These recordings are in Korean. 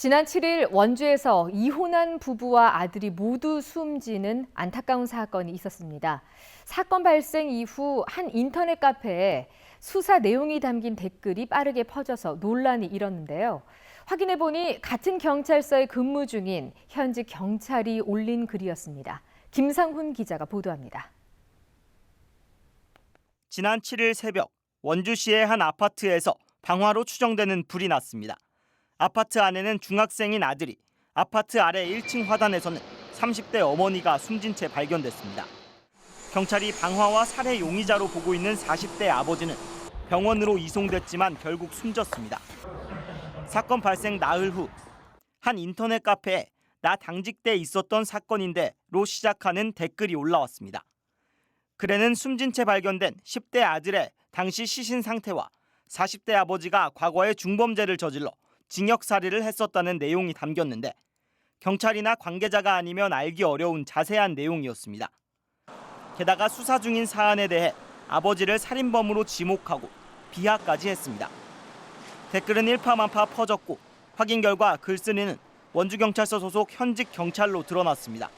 지난 7일 원주에서 이혼한 부부와 아들이 모두 숨지는 안타까운 사건이 있었습니다. 사건 발생 이후 한 인터넷 카페에 수사 내용이 담긴 댓글이 빠르게 퍼져서 논란이 일었는데요. 확인해보니 같은 경찰서에 근무 중인 현직 경찰이 올린 글이었습니다. 김상훈 기자가 보도합니다. 지난 7일 새벽 원주시의 한 아파트에서 방화로 추정되는 불이 났습니다. 아파트 안에는 중학생인 아들이, 아파트 아래 1층 화단에서는 30대 어머니가 숨진 채 발견됐습니다. 경찰이 방화와 살해 용의자로 보고 있는 40대 아버지는 병원으로 이송됐지만 결국 숨졌습니다. 사건 발생 나흘 후 한 인터넷 카페에 나 당직 때 있었던 사건인데로 시작하는 댓글이 올라왔습니다. 글에는 숨진 채 발견된 10대 아들의 당시 시신 상태와 40대 아버지가 과거에 중범죄를 저질러 징역 살이를 했었다는 내용이 담겼는데 경찰이나 관계자가 아니면 알기 어려운 자세한 내용이었습니다. 게다가 수사 중인 사안에 대해 아버지를 살인범으로 지목하고 비하까지 했습니다. 댓글은 일파만파 퍼졌고 확인 결과 글쓴이는 원주경찰서 소속 현직 경찰로 드러났습니다.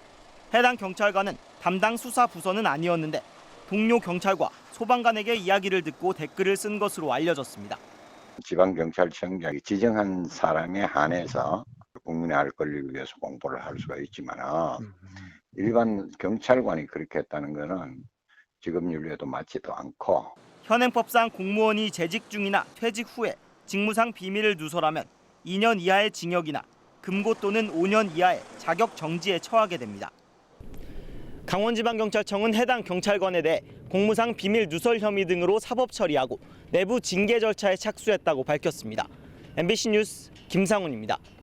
해당 경찰관은 담당 수사 부서는 아니었는데 동료 경찰과 소방관에게 이야기를 듣고 댓글을 쓴 것으로 알려졌습니다. 지방경찰청장이 지정한 사람에 한해서 국민의 알 권리를 위해서 공보를 할 수가 있지만 일반 경찰관이 그렇게 했다는 것은 직업 윤리에도 맞지도 않고 현행법상 공무원이 재직 중이나 퇴직 후에 직무상 비밀을 누설하면 2년 이하의 징역이나 금고 또는 5년 이하의 자격 정지에 처하게 됩니다. 강원지방경찰청은 해당 경찰관에 대해 공무상 비밀 누설 혐의 등으로 사법 처리하고 내부 징계 절차에 착수했다고 밝혔습니다. MBC 뉴스 김상훈입니다.